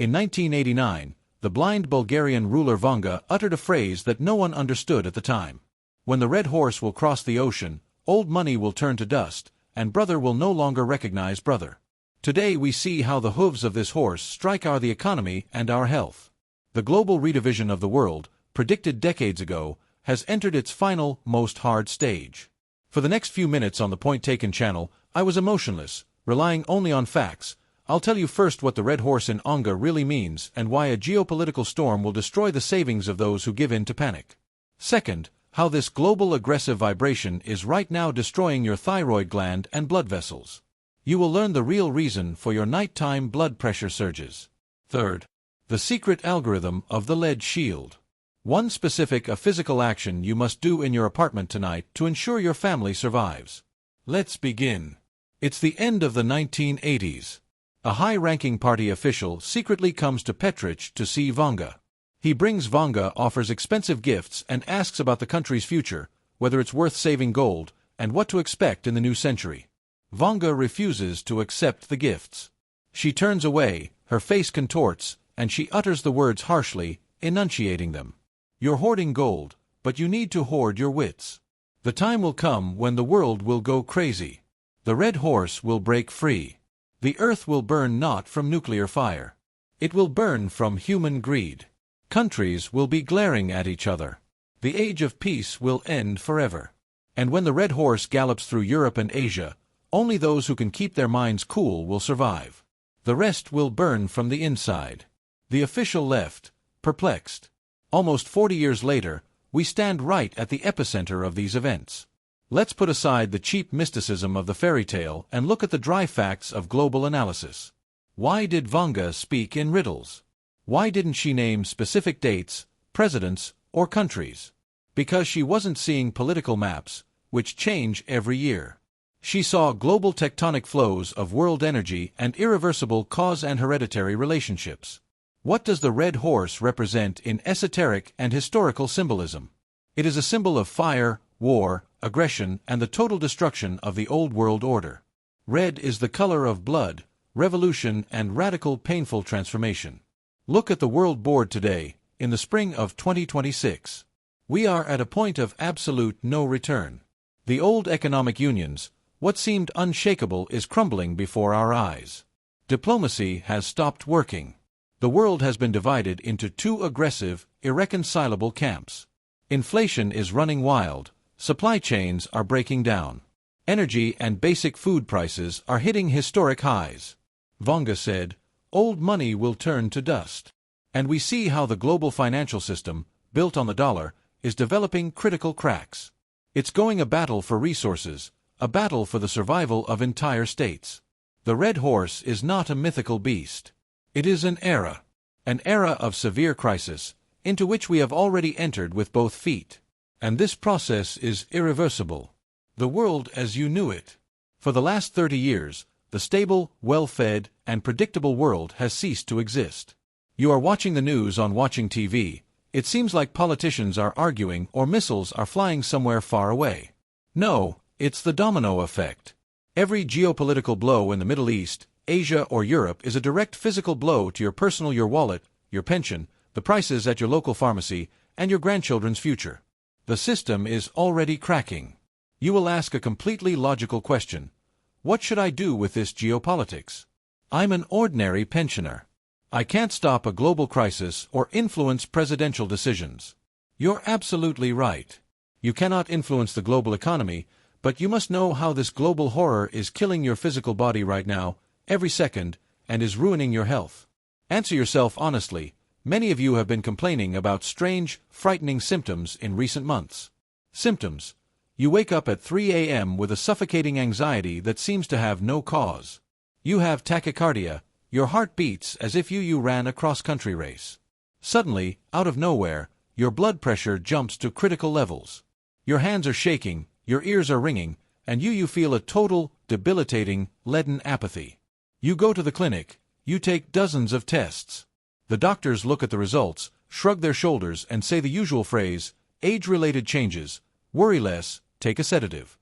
In 1989, the blind Bulgarian ruler Vanga uttered a phrase that no one understood at the time. When the red horse will cross the ocean, old money will turn to dust, and brother will no longer recognize brother. Today we see how the hooves of this horse strike the economy and our health. The global redivision of the world, predicted decades ago, has entered its final, most hard stage. For the next few minutes on the Point Taken channel, I was emotionless, relying only on facts. I'll tell you first what the red horse in Vanga really means and why a geopolitical storm will destroy the savings of those who give in to panic. Second, how this global aggressive vibration is right now destroying your thyroid gland and blood vessels. You will learn the real reason for your nighttime blood pressure surges. Third, the secret algorithm of the lead shield. One specific physical action you must do in your apartment tonight to ensure your family survives. Let's begin. It's the end of the 1980s. A high-ranking party official secretly comes to Petrich to see Vanga. He brings Vanga, offers expensive gifts, and asks about the country's future, whether it's worth saving gold, and what to expect in the new century. Vanga refuses to accept the gifts. She turns away, her face contorts, and she utters the words harshly, enunciating them. You're hoarding gold, but you need to hoard your wits. The time will come when the world will go crazy. The red horse will break free. The earth will burn not from nuclear fire. It will burn from human greed. Countries will be glaring at each other. The age of peace will end forever. And when the red horse gallops through Europe and Asia, only those who can keep their minds cool will survive. The rest will burn from the inside. The official left, perplexed. Almost 40 years later, we stand right at the epicenter of these events. Let's put aside the cheap mysticism of the fairy tale and look at the dry facts of global analysis. Why did Vanga speak in riddles? Why didn't she name specific dates, presidents, or countries? Because she wasn't seeing political maps, which change every year. She saw global tectonic flows of world energy and irreversible cause and hereditary relationships. What does the red horse represent in esoteric and historical symbolism? It is a symbol of fire, war, aggression, and the total destruction of the old world order. Red is the color of blood, revolution, and radical painful transformation. Look at the world board today, in the spring of 2026. We are at a point of absolute no return. The old economic unions, what seemed unshakable, is crumbling before our eyes. Diplomacy has stopped working. The world has been divided into two aggressive, irreconcilable camps. Inflation is running wild, supply chains are breaking down. Energy and basic food prices are hitting historic highs. Vanga said, old money will turn to dust. And we see how the global financial system, built on the dollar, is developing critical cracks. It's going a battle for resources, a battle for the survival of entire states. The red horse is not a mythical beast. It is an era of severe crisis, into which we have already entered with both feet. And this process is irreversible. The world as you knew it. For the last 30 years, the stable, well-fed, and predictable world has ceased to exist. You are watching the news on watching TV. It seems like politicians are arguing or missiles are flying somewhere far away. No, it's the domino effect. Every geopolitical blow in the Middle East, Asia, or Europe is a direct physical blow to your wallet, your pension, the prices at your local pharmacy, and your grandchildren's future. The system is already cracking. You will ask a completely logical question. What should I do with this geopolitics? I'm an ordinary pensioner. I can't stop a global crisis or influence presidential decisions. You're absolutely right. You cannot influence the global economy, but you must know how this global horror is killing your physical body right now, every second, and is ruining your health. Answer yourself honestly. Many of you have been complaining about strange, frightening symptoms in recent months. Symptoms. You wake up at 3 a.m. with a suffocating anxiety that seems to have no cause. You have tachycardia. Your heart beats as if you ran a cross-country race. Suddenly, out of nowhere, your blood pressure jumps to critical levels. Your hands are shaking, your ears are ringing, and you feel a total, debilitating, leaden apathy. You go to the clinic, you take dozens of tests. The doctors look at the results, shrug their shoulders, and say the usual phrase, age-related changes, worry less, take a sedative.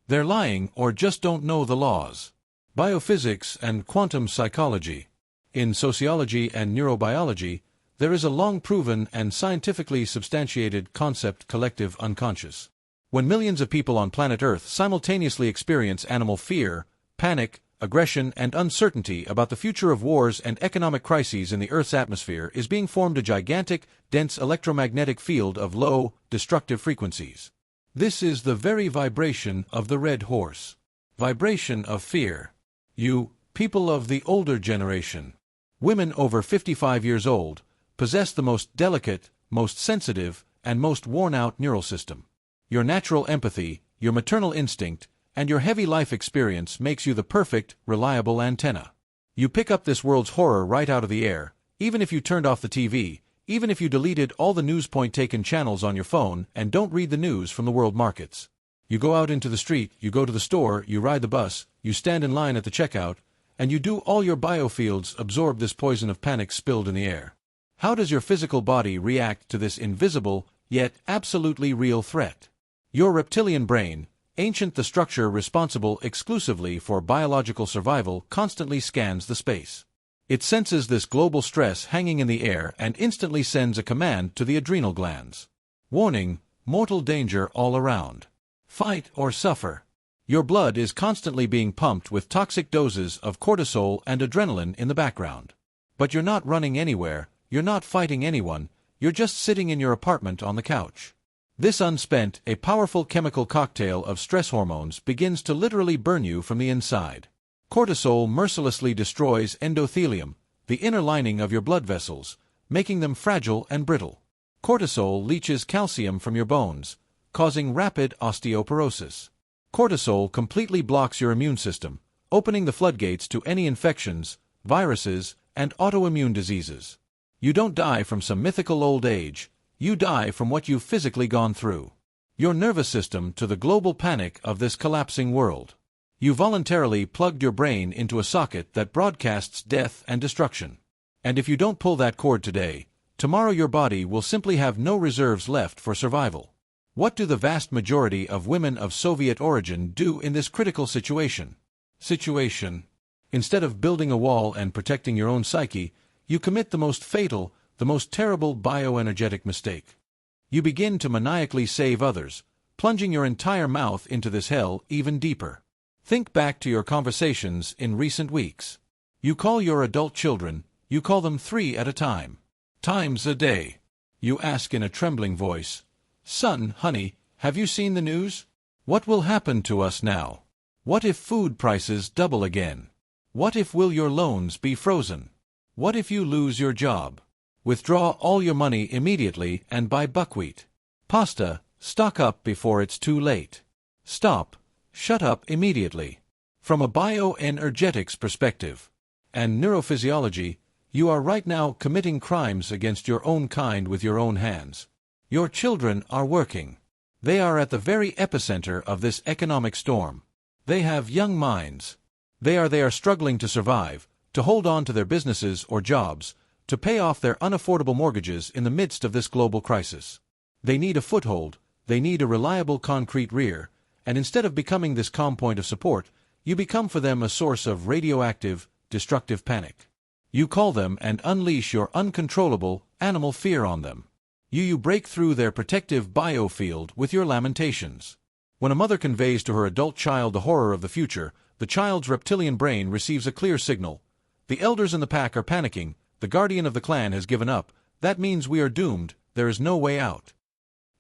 They're lying or just don't know the laws. Biophysics and quantum psychology. In sociology and neurobiology, there is a long-proven and scientifically substantiated concept: collective unconscious. When millions of people on planet Earth simultaneously experience animal fear, panic, aggression, and uncertainty about the future of wars and economic crises in the Earth's atmosphere is being formed a gigantic, dense electromagnetic field of low, destructive frequencies. This is the very vibration of the red horse. Vibration of fear. You, people of the older generation, women over 55 years old, possess the most delicate, most sensitive, and most worn-out neural system. Your natural empathy, your maternal instinct, and your heavy life experience makes you the perfect, reliable antenna. You pick up this world's horror right out of the air, even if you turned off the TV, even if you deleted all the news point-taken channels on your phone and don't read the news from the world markets. You go out into the street, you go to the store, you ride the bus, you stand in line at the checkout, and you do all your biofields absorb this poison of panic spilled in the air. How does your physical body react to this invisible, yet absolutely real threat? Your reptilian brain, ancient the structure responsible exclusively for biological survival, constantly scans the space. It senses this global stress hanging in the air and instantly sends a command to the adrenal glands. Warning, mortal danger all around. Fight or suffer. Your blood is constantly being pumped with toxic doses of cortisol and adrenaline in the background. But you're not running anywhere, you're not fighting anyone, you're just sitting in your apartment on the couch. This unspent, a powerful chemical cocktail of stress hormones begins to literally burn you from the inside. Cortisol mercilessly destroys endothelium, the inner lining of your blood vessels, making them fragile and brittle. Cortisol leaches calcium from your bones, causing rapid osteoporosis. Cortisol completely blocks your immune system, opening the floodgates to any infections, viruses, and autoimmune diseases. You don't die from some mythical old age. You die from what you've physically gone through. Your nervous system to the global panic of this collapsing world. You voluntarily plugged your brain into a socket that broadcasts death and destruction. And if you don't pull that cord today, tomorrow your body will simply have no reserves left for survival. What do the vast majority of women of Soviet origin do in this critical situation? Instead of building a wall and protecting your own psyche, you commit the most fatal, the most terrible bioenergetic mistake. You begin to maniacally save others, plunging your entire mouth into this hell even deeper. Think back to your conversations in recent weeks. You call your adult children, you call them 3 at a time. Times a day. You ask in a trembling voice, "Son, honey, have you seen the news? What will happen to us now? What if food prices double again? What if will your loans be frozen? What if you lose your job? Withdraw all your money immediately and buy buckwheat. Pasta, stock up before it's too late. Stop, shut up immediately." From a bioenergetics perspective and neurophysiology, you are right now committing crimes against your own kind with your own hands. Your children are working. They are at the very epicenter of this economic storm. They have young minds. They are struggling to survive, to hold on to their businesses or jobs, to pay off their unaffordable mortgages in the midst of this global crisis. They need a foothold, they need a reliable concrete rear, and instead of becoming this calm point of support, you become for them a source of radioactive, destructive panic. You call them and unleash your uncontrollable, animal fear on them. You break through their protective biofield with your lamentations. When a mother conveys to her adult child the horror of the future, the child's reptilian brain receives a clear signal. The elders in the pack are panicking. The guardian of the clan has given up. That means we are doomed. There is no way out.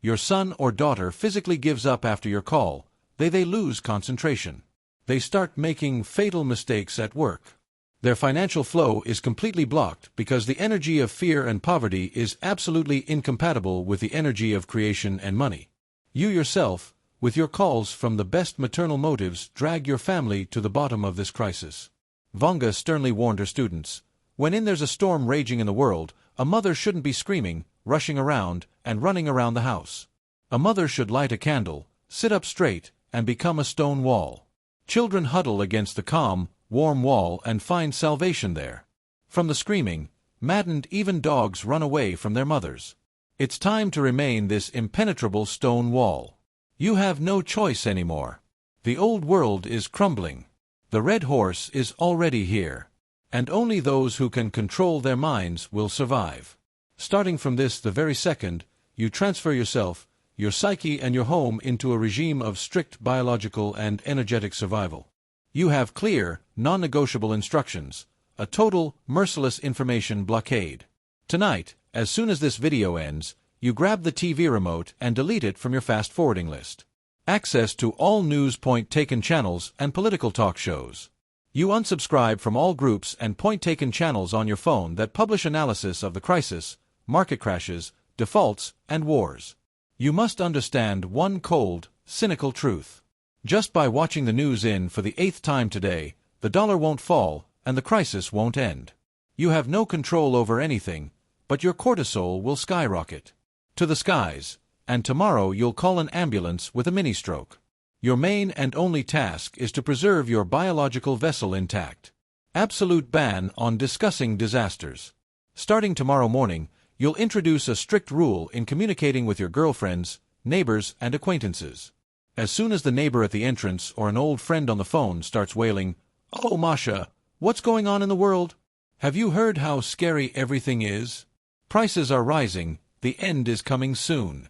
Your son or daughter physically gives up after your call. They lose concentration. They start making fatal mistakes at work. Their financial flow is completely blocked because the energy of fear and poverty is absolutely incompatible with the energy of creation and money. You yourself, with your calls from the best maternal motives, drag your family to the bottom of this crisis. Vanga sternly warned her students, when there's a storm raging in the world, a mother shouldn't be screaming, rushing around, and running around the house. A mother should light a candle, sit up straight, and become a stone wall. Children huddle against the calm, warm wall and find salvation there. From the screaming, maddened, even dogs run away from their mothers. It's time to remain this impenetrable stone wall. You have no choice anymore. The old world is crumbling. The red horse is already here. And only those who can control their minds will survive. Starting from the very second, you transfer yourself, your psyche and your home into a regime of strict biological and energetic survival. You have clear, non-negotiable instructions, a total, merciless information blockade. Tonight, as soon as this video ends, you grab the TV remote and delete it from your fast-forwarding list. Access to all news point-taken channels and political talk shows. You unsubscribe from all groups and point-taken channels on your phone that publish analysis of the crisis, market crashes, defaults, and wars. You must understand one cold, cynical truth. Just by watching the news for the 8th time today, the dollar won't fall and the crisis won't end. You have no control over anything, but your cortisol will skyrocket to the skies, and tomorrow you'll call an ambulance with a mini-stroke. Your main and only task is to preserve your biological vessel intact. Absolute ban on discussing disasters. Starting tomorrow morning, you'll introduce a strict rule in communicating with your girlfriends, neighbors, and acquaintances. As soon as the neighbor at the entrance or an old friend on the phone starts wailing, "Oh, Masha, what's going on in the world? Have you heard how scary everything is? Prices are rising, the end is coming soon."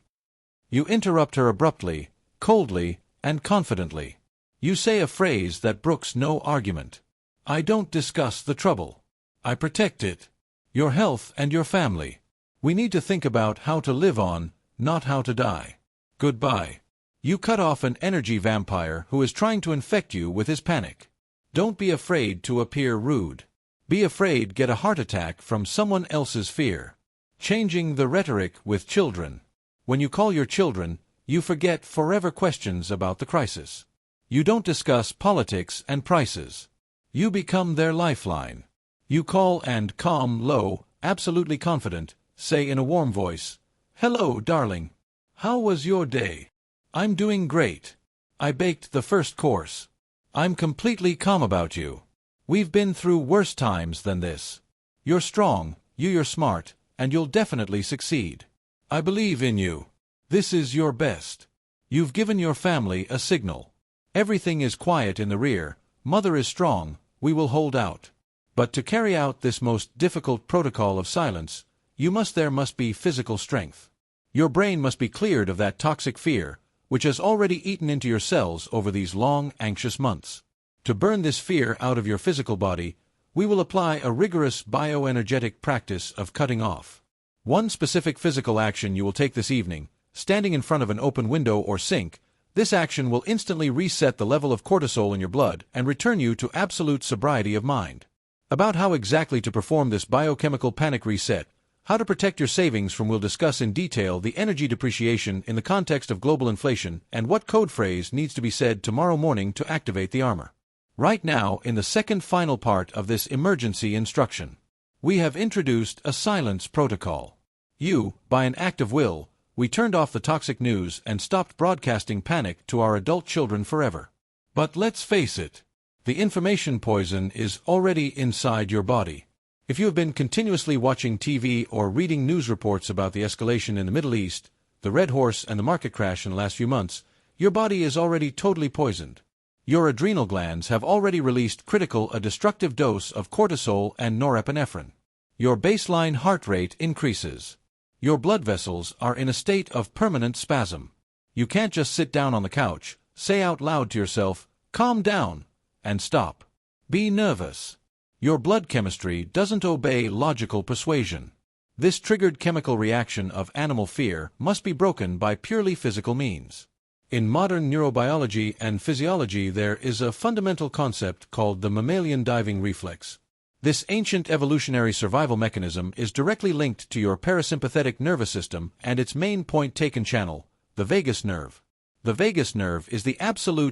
You interrupt her abruptly, coldly, and confidently. You say a phrase that brooks no argument. "I don't discuss the trouble. I protect it. Your health and your family. We need to think about how to live on, not how to die. Goodbye." You cut off an energy vampire who is trying to infect you with his panic. Don't be afraid to appear rude. Be afraid get a heart attack from someone else's fear. Changing the rhetoric with children. When you call your children, you forget forever questions about the crisis. You don't discuss politics and prices. You become their lifeline. You call and calm, low, absolutely confident, say in a warm voice, "Hello, darling. How was your day?" "I'm doing great. I baked the first course. I'm completely calm about you. We've been through worse times than this. You're strong, you're smart, and you'll definitely succeed. I believe in you. This is your best. You've given your family a signal. Everything is quiet in the rear, mother is strong, we will hold out." But to carry out this most difficult protocol of silence, there must be physical strength. Your brain must be cleared of that toxic fear, which has already eaten into your cells over these long, anxious months. To burn this fear out of your physical body, we will apply a rigorous bioenergetic practice of cutting off. One specific physical action you will take this evening, standing in front of an open window or sink, this action will instantly reset the level of cortisol in your blood and return you to absolute sobriety of mind. About how exactly to perform this biochemical panic reset, how to protect your savings from, we'll discuss in detail the energy depreciation in the context of global inflation and what code phrase needs to be said tomorrow morning to activate the armor. Right now, in the second final part of this emergency instruction, we have introduced a silence protocol. By an act of will, we turned off the toxic news and stopped broadcasting panic to our adult children forever. But let's face it, the information poison is already inside your body. If you have been continuously watching TV or reading news reports about the escalation in the Middle East, the Red Horse and the market crash in the last few months, your body is already totally poisoned. Your adrenal glands have already released a destructive dose of cortisol and norepinephrine. Your baseline heart rate increases. Your blood vessels are in a state of permanent spasm. You can't just sit down on the couch, say out loud to yourself, "Calm down," and stop. Be nervous. Your blood chemistry doesn't obey logical persuasion. This triggered chemical reaction of animal fear must be broken by purely physical means. In modern neurobiology and physiology, there is a fundamental concept called the mammalian diving reflex. This ancient evolutionary survival mechanism is directly linked to your parasympathetic nervous system and its main point-taken channel, the vagus nerve. The vagus nerve is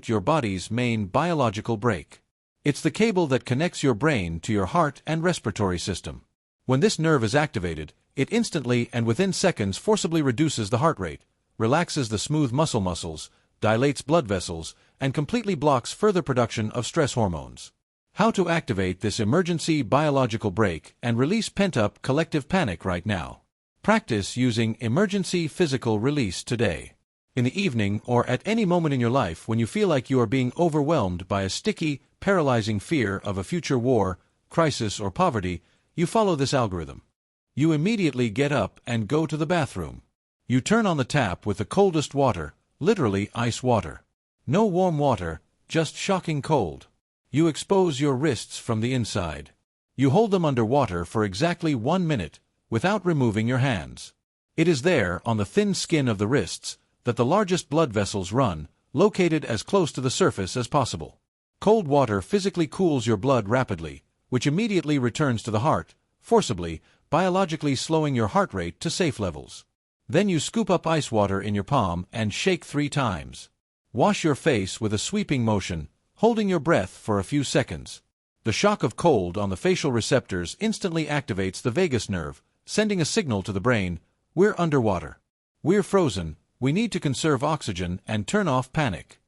your body's main biological brake. It's the cable that connects your brain to your heart and respiratory system. When this nerve is activated, it instantly and within seconds forcibly reduces the heart rate, relaxes the smooth muscles, dilates blood vessels, and completely blocks further production of stress hormones. How to activate this emergency biological brake and release pent-up collective panic right now. Practice using emergency physical release today. In the evening or at any moment in your life when you feel like you are being overwhelmed by a sticky, paralyzing fear of a future war, crisis, or poverty, you follow this algorithm. You immediately get up and go to the bathroom. You turn on the tap with the coldest water, literally ice water. No warm water, just shocking cold. You expose your wrists from the inside. You hold them under water for exactly 1 minute, without removing your hands. It is there, on the thin skin of the wrists, that the largest blood vessels run, located as close to the surface as possible. Cold water physically cools your blood rapidly, which immediately returns to the heart, forcibly, biologically slowing your heart rate to safe levels. Then you scoop up ice water in your palm and shake 3 times. Wash your face with a sweeping motion, holding your breath for a few seconds. The shock of cold on the facial receptors instantly activates the vagus nerve, sending a signal to the brain, "We're underwater. We're frozen, we need to conserve oxygen and turn off panic."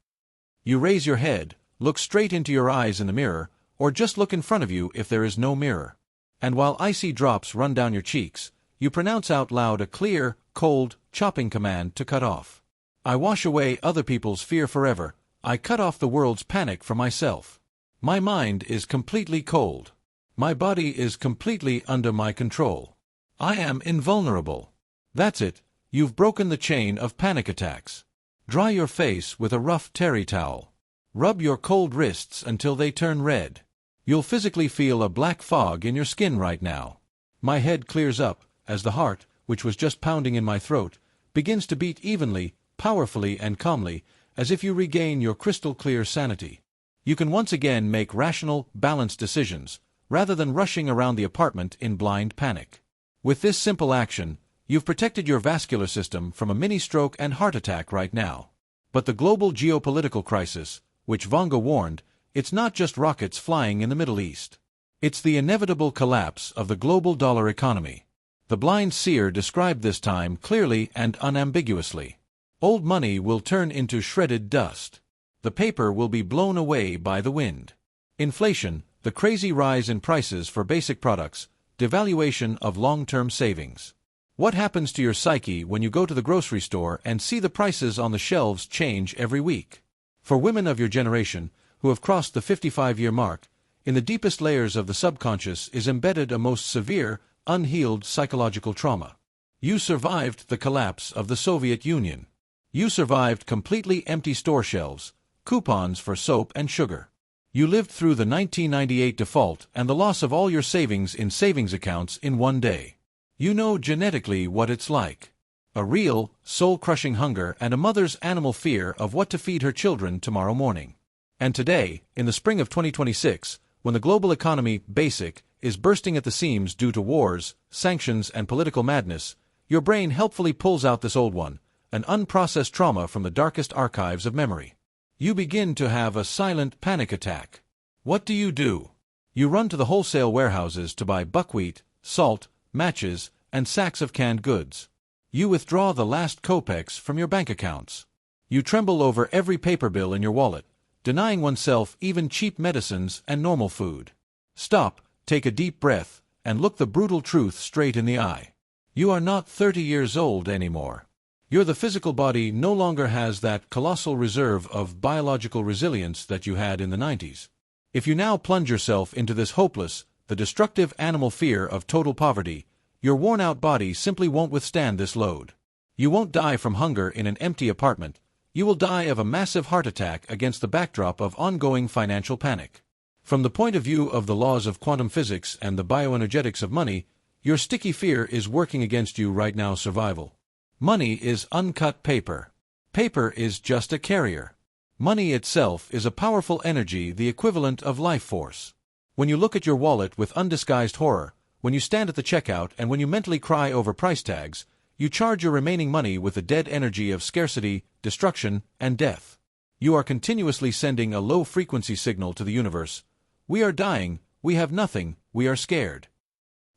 You raise your head, look straight into your eyes in the mirror, or just look in front of you if there is no mirror. And while icy drops run down your cheeks, you pronounce out loud a clear, cold, chopping command to cut off. I wash away other people's fear forever. I cut off the world's panic for myself. My mind is completely cold. My body is completely under my control. I am invulnerable. That's it, you've broken the chain of panic attacks. Dry your face with a rough terry towel. Rub your cold wrists until they turn red. You'll physically feel a black fog in your skin right now. My head clears up, as the heart, which was just pounding in my throat, begins to beat evenly, powerfully and calmly, as if you regain your crystal-clear sanity. You can once again make rational, balanced decisions, rather than rushing around the apartment in blind panic. With this simple action, you've protected your vascular system from a mini-stroke and heart attack right now. But the global geopolitical crisis, which Vanga warned, it's not just rockets flying in the Middle East. It's the inevitable collapse of the global dollar economy. The blind seer described this time clearly and unambiguously. Old money will turn into shredded dust. The paper will be blown away by the wind. Inflation, the crazy rise in prices for basic products, devaluation of long-term savings. What happens to your psyche when you go to the grocery store and see the prices on the shelves change every week? For women of your generation, who have crossed the 55-year mark, in the deepest layers of the subconscious is embedded a most severe, unhealed psychological trauma. You survived the collapse of the Soviet Union. You survived completely empty store shelves, coupons for soap and sugar. You lived through the 1998 default and the loss of all your savings in savings accounts in one day. You know genetically what it's like. A real, soul-crushing hunger and a mother's animal fear of what to feed her children tomorrow morning. And today, in the spring of 2026, when the global economy, basic, is bursting at the seams due to wars, sanctions, and political madness, your brain helpfully pulls out this old one, an unprocessed trauma from the darkest archives of memory. You begin to have a silent panic attack. What do? You run to the wholesale warehouses to buy buckwheat, salt, matches, and sacks of canned goods. You withdraw the last kopecks from your bank accounts. You tremble over every paper bill in your wallet, denying oneself even cheap medicines and normal food. Stop, take a deep breath, and look the brutal truth straight in the eye. You are not 30 years old anymore. The physical body no longer has that colossal reserve of biological resilience that you had in the 90s. If you now plunge yourself into this hopeless, the destructive animal fear of total poverty, your worn-out body simply won't withstand this load. You won't die from hunger in an empty apartment. You will die of a massive heart attack against the backdrop of ongoing financial panic. From the point of view of the laws of quantum physics and the bioenergetics of money, your sticky fear is working against you right now. Survival. Money is uncut paper. Paper is just a carrier. Money itself is a powerful energy, the equivalent of life force. When you look at your wallet with undisguised horror, when you stand at the checkout and when you mentally cry over price tags, you charge your remaining money with the dead energy of scarcity, destruction, and death. You are continuously sending a low-frequency signal to the universe. We are dying, we have nothing, we are scared.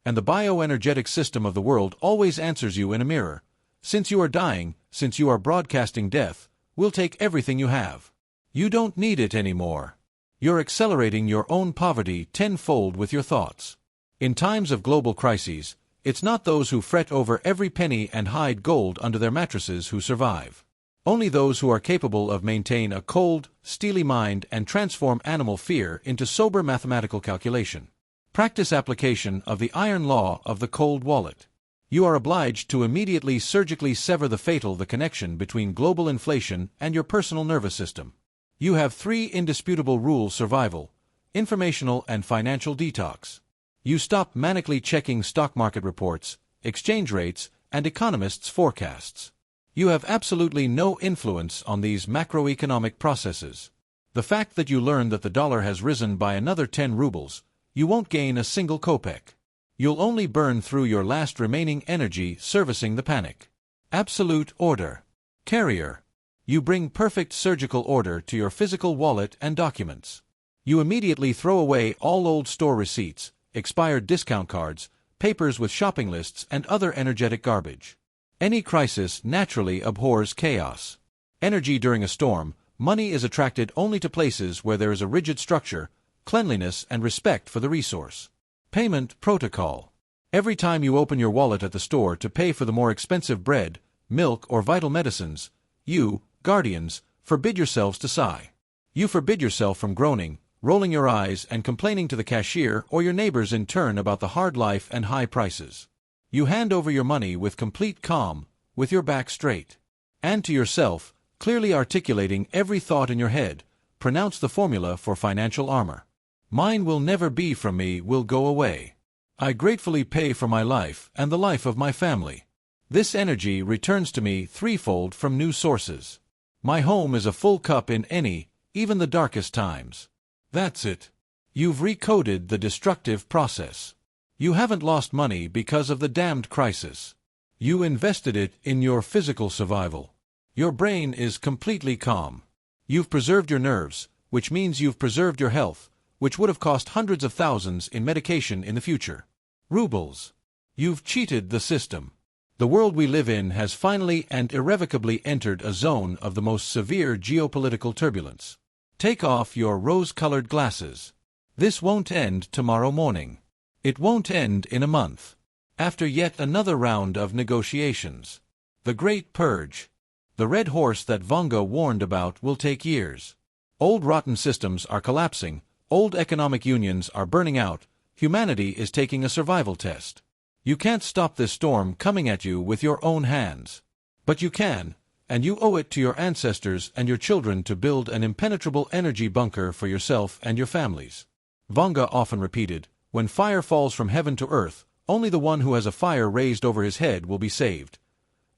And the bioenergetic system of the world always answers you in a mirror. Since you are dying, since you are broadcasting death, we'll take everything you have. You don't need it anymore. You're accelerating your own poverty tenfold with your thoughts. In times of global crises, it's not those who fret over every penny and hide gold under their mattresses who survive. Only those who are capable of maintain a cold, steely mind and transform animal fear into sober mathematical calculation. Practice application of the iron law of the cold wallet. You are obliged to immediately surgically sever the connection between global inflation and your personal nervous system. You have 3 indisputable rules: survival, informational and financial detox. You stop manically checking stock market reports, exchange rates, and economists' forecasts. You have absolutely no influence on these macroeconomic processes. The fact that you learn that the dollar has risen by another 10 rubles, you won't gain a single kopeck. You'll only burn through your last remaining energy servicing the panic. Absolute order. Carrier. You bring perfect surgical order to your physical wallet and documents. You immediately throw away all old store receipts, expired discount cards, papers with shopping lists, and other energetic garbage. Any crisis naturally abhors chaos. Energy during a storm, money is attracted only to places where there is a rigid structure, cleanliness, and respect for the resource. Payment protocol. Every time you open your wallet at the store to pay for the more expensive bread, milk, or vital medicines, you, guardians, forbid yourselves to sigh. You forbid yourself from groaning, rolling your eyes, and complaining to the cashier or your neighbors in turn about the hard life and high prices. You hand over your money with complete calm, with your back straight. And to yourself, clearly articulating every thought in your head, pronounce the formula for financial armor. Mine will never be from me, will go away. I gratefully pay for my life and the life of my family. This energy returns to me threefold from new sources. My home is a full cup in any, even the darkest times. That's it. You've recoded the destructive process. You haven't lost money because of the damned crisis. You invested it in your physical survival. Your brain is completely calm. You've preserved your nerves, which means you've preserved your health, which would have cost hundreds of thousands in medication in the future. Rubles. You've cheated the system. The world we live in has finally and irrevocably entered a zone of the most severe geopolitical turbulence. Take off your rose-colored glasses. This won't end tomorrow morning. It won't end in a month. After yet another round of negotiations. The Great Purge. The red horse that Vanga warned about will take years. Old rotten systems are collapsing, old economic unions are burning out, humanity is taking a survival test. You can't stop this storm coming at you with your own hands. But you can, and you owe it to your ancestors and your children to build an impenetrable energy bunker for yourself and your families. Vanga often repeated, when fire falls from heaven to earth, only the one who has a fire raised over his head will be saved.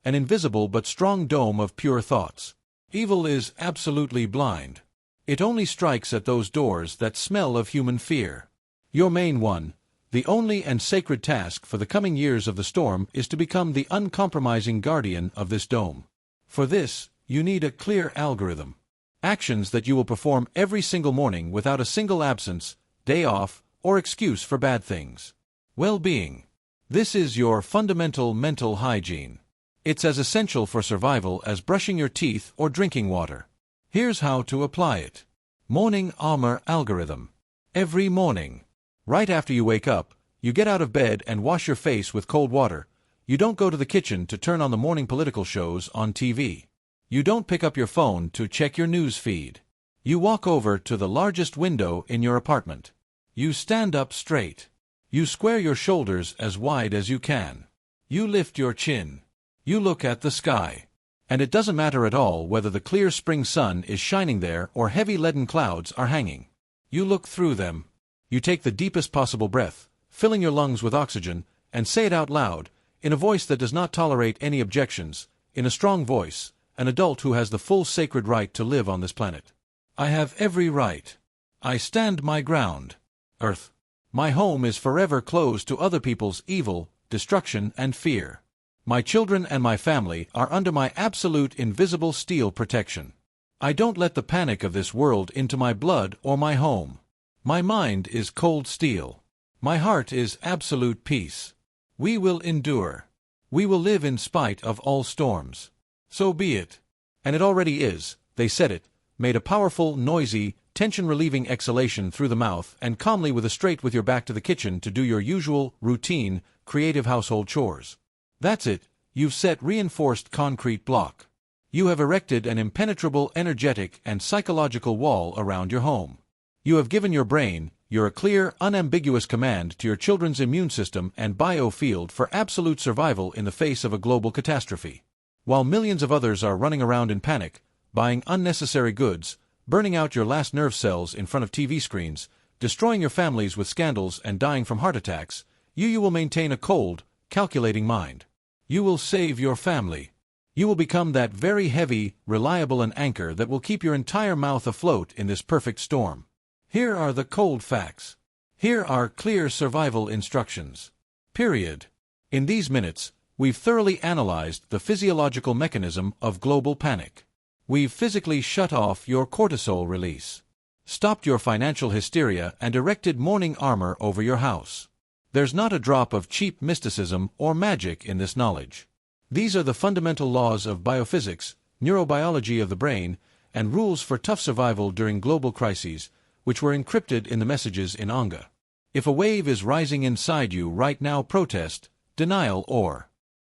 An invisible but strong dome of pure thoughts. Evil is absolutely blind. It only strikes at those doors that smell of human fear. Your main one, the only and sacred task for the coming years of the storm is to become the uncompromising guardian of this dome. For this, you need a clear algorithm. Actions that you will perform every single morning without a single absence, day off, or excuse for bad things. Well-being. This is your fundamental mental hygiene. It's as essential for survival as brushing your teeth or drinking water. Here's how to apply it. Morning armor algorithm. Every morning, right after you wake up, you get out of bed and wash your face with cold water. You don't go to the kitchen to turn on the morning political shows on TV. You don't pick up your phone to check your news feed. You walk over to the largest window in your apartment. You stand up straight. You square your shoulders as wide as you can. You lift your chin. You look at the sky. And it doesn't matter at all whether the clear spring sun is shining there or heavy leaden clouds are hanging. You look through them. You take the deepest possible breath, filling your lungs with oxygen, and say it out loud, in a voice that does not tolerate any objections, in a strong voice, an adult who has the full sacred right to live on this planet. I have every right. I stand my ground. Earth. My home is forever closed to other people's evil, destruction, and fear. My children and my family are under my absolute invisible steel protection. I don't let the panic of this world into my blood or my home. My mind is cold steel. My heart is absolute peace. We will endure. We will live in spite of all storms. So be it. And it already is, they said it, made a powerful, noisy, tension-relieving exhalation through the mouth and calmly with your back to the kitchen to do your usual, routine, creative household chores. That's it, you've set reinforced concrete block. You have erected an impenetrable energetic and psychological wall around your home. You have given your brain, you're a clear, unambiguous command to your children's immune system and biofield for absolute survival in the face of a global catastrophe. While millions of others are running around in panic, buying unnecessary goods, burning out your last nerve cells in front of TV screens, destroying your families with scandals and dying from heart attacks, you will maintain a cold, calculating mind. You will save your family. You will become that very heavy, reliable anchor that will keep your entire mouth afloat in this perfect storm. Here are the cold facts. Here are clear survival instructions. Period. In these minutes, we've thoroughly analyzed the physiological mechanism of global panic. We've physically shut off your cortisol release, stopped your financial hysteria, and erected morning armor over your house. There's not a drop of cheap mysticism or magic in this knowledge. These are the fundamental laws of biophysics, neurobiology of the brain, and rules for tough survival during global crises, which were encrypted in the messages in Vanga. If a wave is rising inside you right now, protest, denial, or